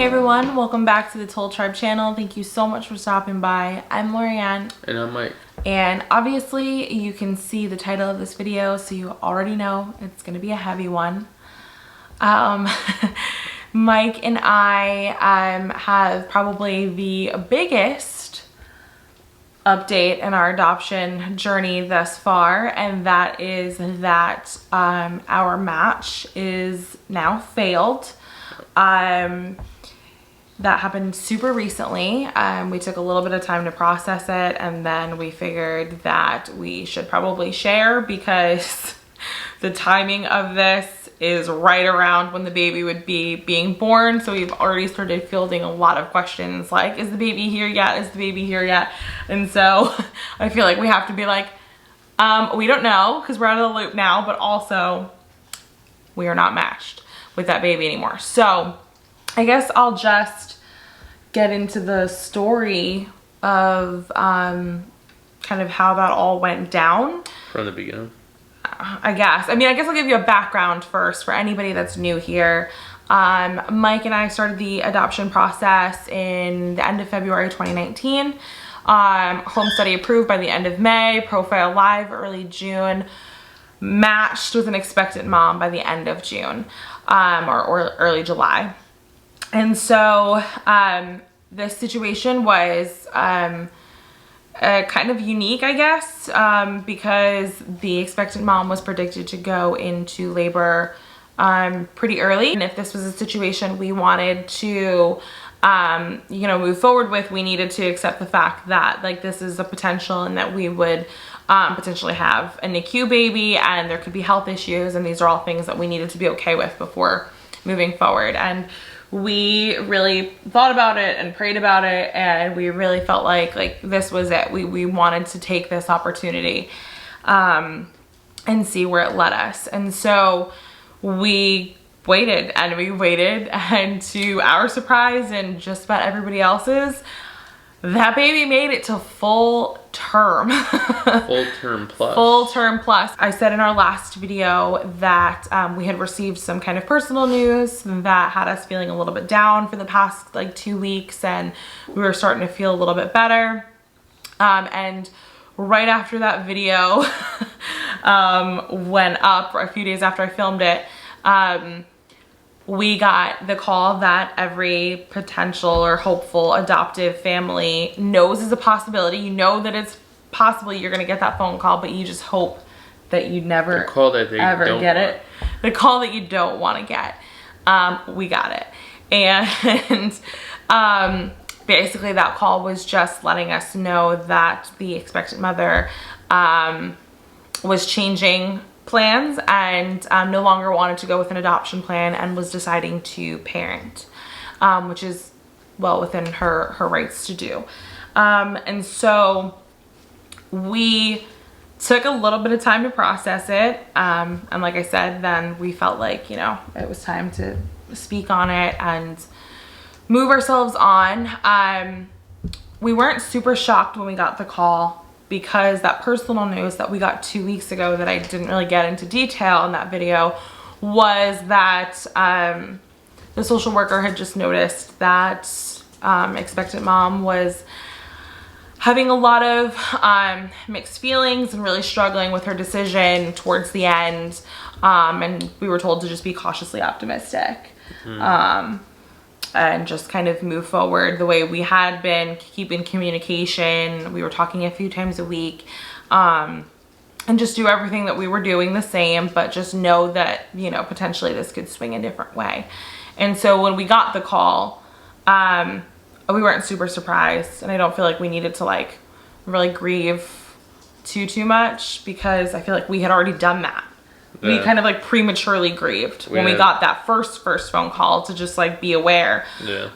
Hey everyone, welcome back to the Toal Tribe channel. Thank you so much for stopping by. I'm Lorianne. And I'm Mike. And obviously you can see the title of this video, so you already know it's going to be a heavy one. Mike and I have probably the biggest update in our adoption journey thus far, and that is that our match is now failed. That happened super recently. We took a little bit of time to process it, and then we figured that we should probably share because the timing of this is right around when the baby would be being born. So we've already started fielding a lot of questions like, is the baby here yet? Is the baby here yet? And so I feel like we have to be like, we don't know because we're out of the loop now, but also we are not matched with that baby anymore. So I guess I'll just get into the story of kind of how that all went down. From the beginning. I guess I'll give you a background first for anybody that's new here. Mike and I started the adoption process in the end of February 2019. Home study approved by the end of May, profile live early June, matched with an expectant mom by the end of June, or early July. And so this situation was kind of unique, I guess, because the expectant mom was predicted to go into labor pretty early. And if this was a situation we wanted to move forward with, we needed to accept the fact that like this is a potential and that we would potentially have a NICU baby and there could be health issues, and these are all things that we needed to be okay with before moving forward. And we really thought about it and prayed about it, and we really felt like this was it. We wanted to take this opportunity and see where it led us. And so we waited and we waited, and to our surprise and just about everybody else's, that baby made it to full term. Full term plus. Full term plus. I said in our last video that we had received some kind of personal news that had us feeling a little bit down for the past like 2 weeks, and we were starting to feel a little bit better. And right after that video went up, a few days after I filmed it, we got the call that every potential or hopeful adoptive family knows is a possibility. You know that it's possible you're gonna get that phone call, but you just hope that you never the call that they ever don't get want. it. The call that you don't want to get. We got it. And basically that call was just letting us know that the expectant mother was changing plans and no longer wanted to go with an adoption plan and was deciding to parent, which is well within her rights to do. And so we took a little bit of time to process it, and like I said, then we felt like, you know, it was time to speak on it and move ourselves on. We weren't super shocked when we got the call, because that personal news that we got 2 weeks ago that I didn't really get into detail in that video was that the social worker had just noticed that expectant mom was having a lot of mixed feelings and really struggling with her decision towards the end, and we were told to just be cautiously optimistic. And just kind of move forward the way we had been, keeping communication. We were talking a few times a week, and just do everything that we were doing the same, but just know that, you know, potentially this could swing a different way. And so when we got the call, we weren't super surprised, and I don't feel like we needed to like really grieve too much, because I feel like we had already done that. We kind of like prematurely grieved when we got that first phone call to just like be aware. Yeah.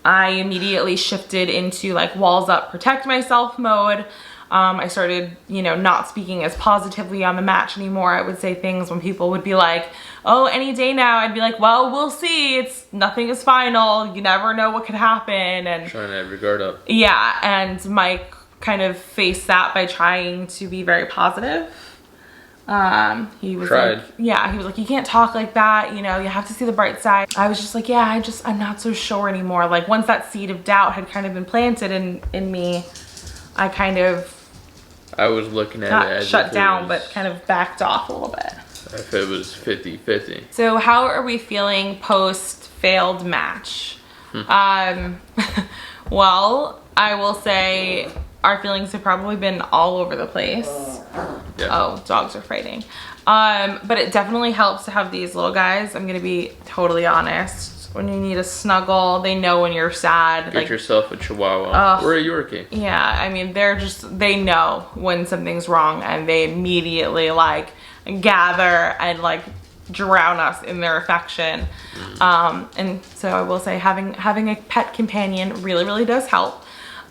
I immediately shifted into like walls up, protect myself mode. I started, you know, not speaking as positively on the match anymore. I would say things when people would be like, oh, any day now. I'd be like, well, we'll see. Nothing is final. You never know what could happen. And trying to have your guard up. Yeah. And Mike kind of faced that by trying to be very positive. He was Cried. like, yeah, he was like, you can't talk like that, you know, you have to see the bright side. I was just like, yeah, I'm not so sure anymore. Like once that seed of doubt had kind of been planted in me, I kind of I was looking at it not as shut if down, but kind of backed off a little bit. if it was 50-50. So how are we feeling post failed match? Well, I will say our feelings have probably been all over the place. Yeah. Oh, dogs are fighting. But it definitely helps to have these little guys. I'm gonna be totally honest. When you need a snuggle, they know when you're sad. Get yourself a Chihuahua or a Yorkie. Yeah, I mean, they know when something's wrong, and they immediately like gather and like drown us in their affection. And so I will say having a pet companion really, really does help.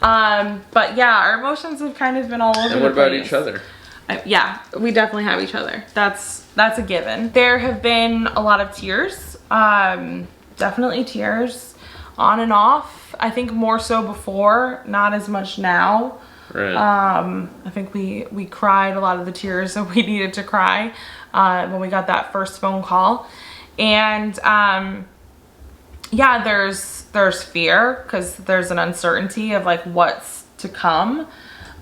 But yeah, our emotions have kind of been all over the place. And what about each other? Yeah, we definitely have each other. That's a given. There have been a lot of tears. Definitely tears on and off. I think more so before, not as much now. Right. I think we cried a lot of the tears that we needed to cry when we got that first phone call. And yeah, there's fear because there's an uncertainty of like what's to come.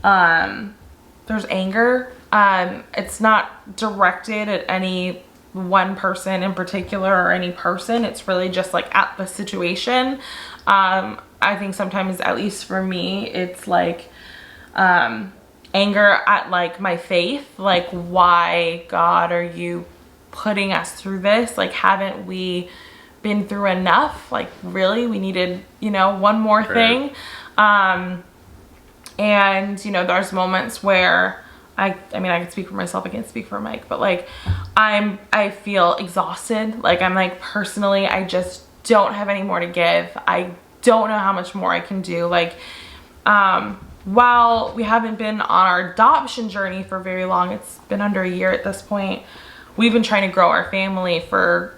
There's anger. It's not directed at any one person in particular or any person. It's really just like at the situation. I think sometimes, at least for me, it's like anger at like my faith. Like, why, God, are you putting us through this? Like, haven't we been through enough? Like, really, we needed, you know, one more thing. And, you know, there's moments where I mean, I can speak for myself, I can't speak for Mike, but like, I feel exhausted. Like, I'm like, personally, I just don't have any more to give. I don't know how much more I can do. Like, while we haven't been on our adoption journey for very long, it's been under a year at this point, we've been trying to grow our family for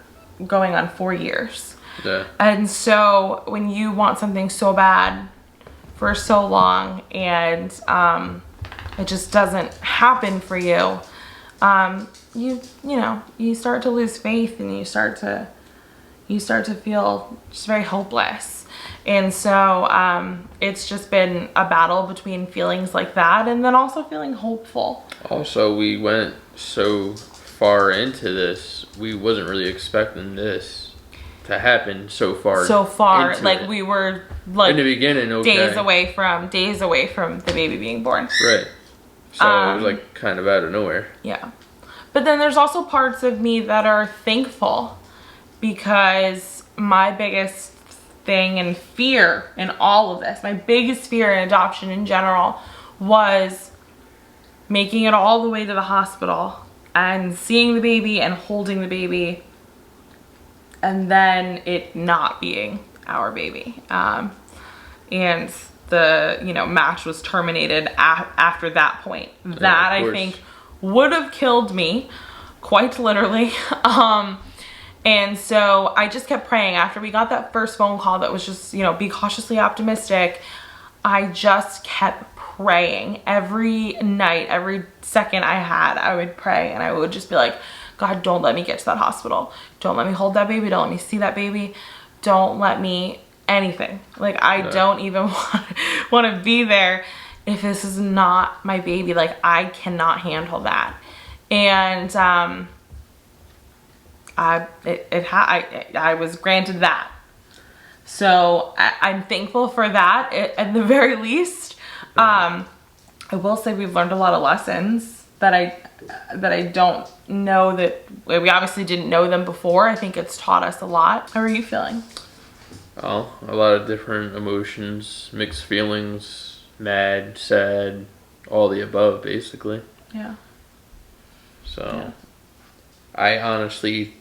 going on 4 years. Yeah. And so when you want something so bad for so long and it just doesn't happen for you, you know, you start to lose faith, and you start to feel just very hopeless. And so it's just been a battle between feelings like that and then also feeling hopeful. Also, we went so far into this, we wasn't really expecting this to happen so far. Like we were like in the beginning, okay, days away from the baby being born. Right. So it was like kind of out of nowhere. Yeah. But then there's also parts of me that are thankful, because my biggest thing and fear in all of this, my biggest fear in adoption in general, was making it all the way to the hospital and seeing the baby and holding the baby, and then it not being our baby. And the, you know, match was terminated after that point. That I think would have killed me, quite literally. And so I just kept praying. After we got that first phone call that was just, you know, be cautiously optimistic, I just kept praying every night, every second I had. I would pray, and I would just be like, God, don't let me get to that hospital. Don't let me hold that baby. Don't let me see that baby. Don't let me anything. Like, I don't even want to be there if this is not my baby. Like, I cannot handle that. And I was granted that. So I'm thankful for that at the very least. I will say we've learned a lot of lessons that I don't know, that we obviously didn't know them before. I think it's taught us a lot. How are you feeling? Oh, a lot of different emotions, mixed feelings, mad, sad, all the above, basically. Yeah. So, yeah. I honestly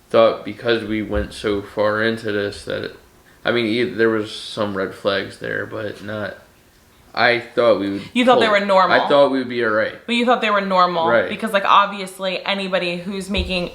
thought, because we went so far into this, that there was some red flags there, but not I thought we would. You thought they were normal. I thought we would be alright. But you thought they were normal, right? Because like obviously anybody who's making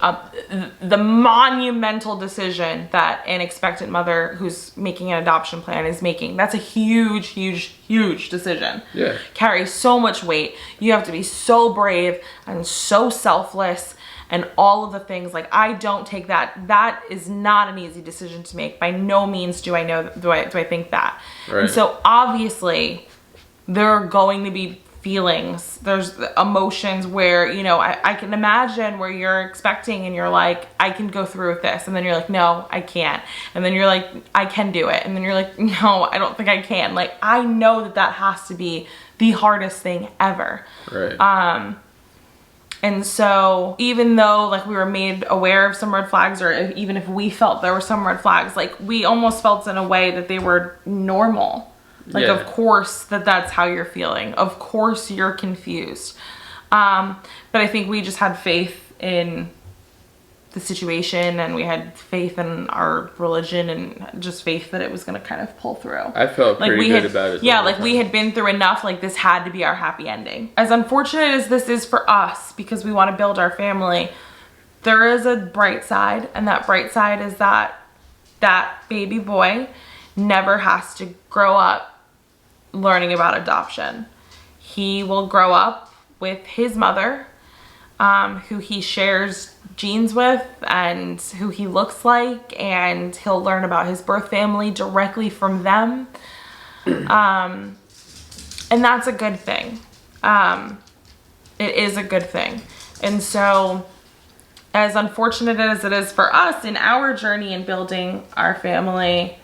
the monumental decision that an expectant mother who's making an adoption plan is making, that's a huge, huge, huge decision. Yeah. Carries so much weight. You have to be so brave and so selfless. And all of the things, like I don't take that. That is not an easy decision to make. By no means do I think that. Right. And so obviously there are going to be feelings. There's emotions where, you know, I can imagine where you're expecting and you're like, I can go through with this. And then you're like, no, I can't. And then you're like, I can do it. And then you're like, no, I don't think I can. Like, I know that that has to be the hardest thing ever. Right. And so even though like we were made aware of some red flags, or even if we felt there were some red flags, like we almost felt in a way that they were normal. Like, of course that's how you're feeling. Of course you're confused. But I think we just had faith in the situation, and we had faith in our religion, and just faith that it was going to kind of pull through. I felt like pretty good about it. Yeah, like we had been through enough, like this had to be our happy ending. As unfortunate as this is for us, because we want to build our family, there is a bright side, and that bright side is that that baby boy never has to grow up learning about adoption. He will grow up with his mother, who he shares genes with and who he looks like, and he'll learn about his birth family directly from them. And that's a good thing. It is a good thing. And so as unfortunate as it is for us in our journey in building our family,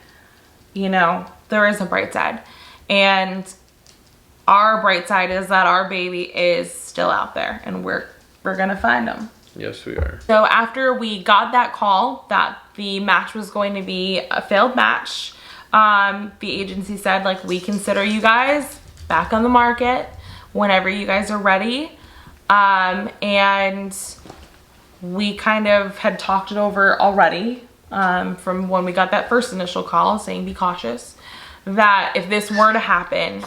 you know, there is a bright side. And our bright side is that our baby is still out there, and we're gonna find him. Yes, we are. So after we got that call that the match was going to be a failed match, the agency said, like, we consider you guys back on the market whenever you guys are ready. And we kind of had talked it over already, from when we got that first initial call saying be cautious, that if this were to happen,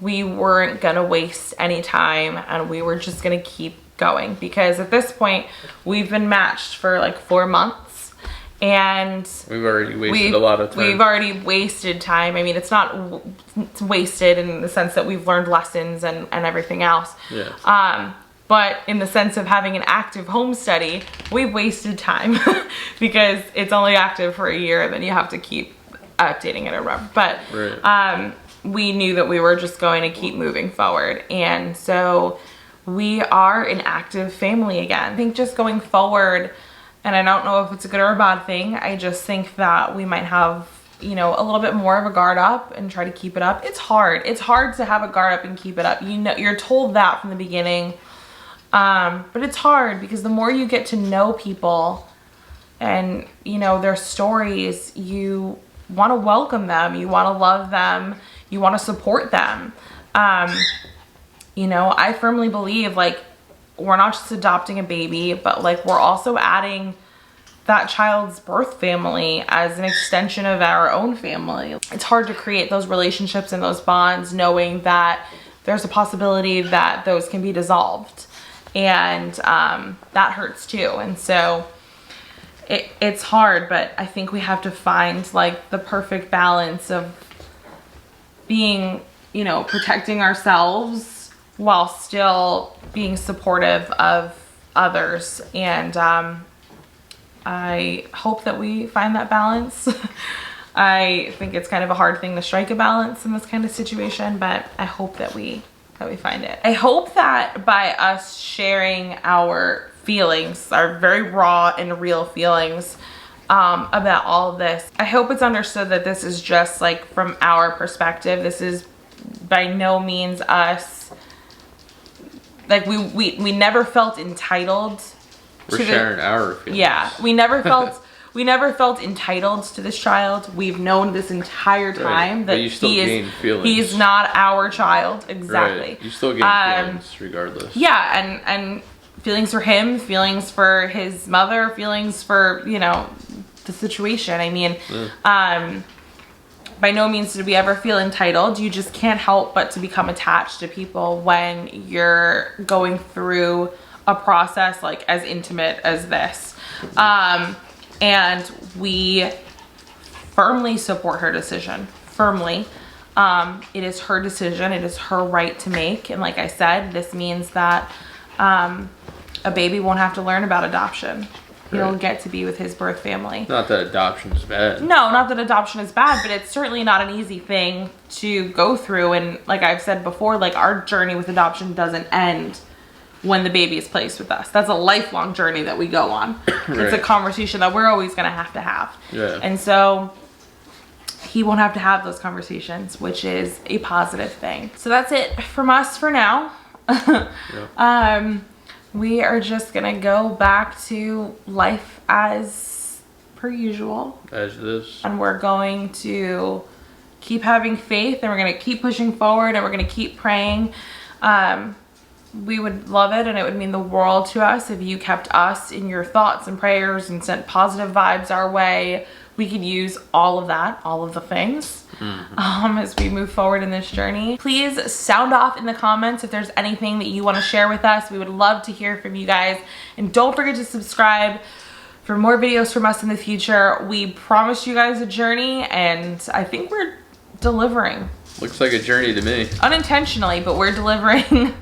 we weren't gonna waste any time, and we were just gonna keep going, because at this point we've been matched for like 4 months, and we've already wasted a lot of time. We've already wasted time. I mean, it's not wasted in the sense that we've learned lessons and everything else. Yeah. But in the sense of having an active home study, we've wasted time because it's only active for a year, then you have to keep updating it or whatever. But right. We knew that we were just going to keep moving forward, and so we are an active family again. I think just going forward, and I don't know if it's a good or a bad thing, I just think that we might have, you know, a little bit more of a guard up and try to keep it up. It's hard. It's hard to have a guard up and keep it up. You know, you're told that from the beginning, but it's hard because the more you get to know people and, you know, their stories, you want to welcome them, you want to love them, you want to support them. You know, I firmly believe, like, we're not just adopting a baby, but like we're also adding that child's birth family as an extension of our own family. It's hard to create those relationships and those bonds knowing that there's a possibility that those can be dissolved, and that hurts too. And so it's hard, but I think we have to find like the perfect balance of being, you know, protecting ourselves while still being supportive of others. And I hope that we find that balance. I think it's kind of a hard thing to strike a balance in this kind of situation, but I hope that we find it. I hope that by us sharing our feelings, our very raw and real feelings about all of this, I hope it's understood that this is just like from our perspective. This is by no means us. Like we never felt entitled. We're sharing our feelings. Yeah, we never felt entitled to this child. We've known this entire time that he is not our child. Exactly. Right. You still gain feelings regardless. Yeah, and feelings for him, feelings for his mother, feelings for, you know, the situation. I mean, by no means did we ever feel entitled. You just can't help but to become attached to people when you're going through a process like as intimate as this. And we firmly support her decision, firmly. It is her decision, it is her right to make. And like I said, this means that a baby won't have to learn about adoption. He'll get to be with his birth family. Not that adoption's bad. No, not that adoption is bad, but it's certainly not an easy thing to go through. And like I've said before, like our journey with adoption doesn't end when the baby is placed with us. That's a lifelong journey that we go on. Right. It's a conversation that we're always going to have. Yeah. And so he won't have to have those conversations, which is a positive thing. So that's it from us for now. Yeah. We are just gonna go back to life as per usual. As this. And we're going to keep having faith, and we're gonna keep pushing forward, and we're gonna keep praying. We would love it, and it would mean the world to us if you kept us in your thoughts and prayers and sent positive vibes our way. We could use all of that, all of the things, as we move forward in this journey. Please sound off in the comments if there's anything that you want to share with us. We would love to hear from you guys. And don't forget to subscribe for more videos from us in the future. We promised you guys a journey, and I think we're delivering. Looks like a journey to me. Unintentionally, but we're delivering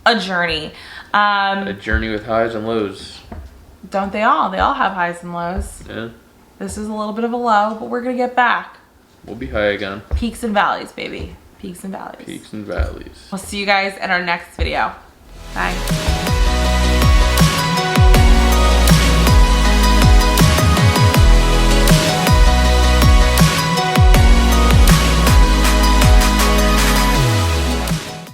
a journey. A journey with highs and lows. Don't they all? They all have highs and lows. Yeah. This is a little bit of a low, but we're gonna get back. We'll be high again. Peaks and valleys, baby. Peaks and valleys. Peaks and valleys. We'll see you guys in our next video. Bye.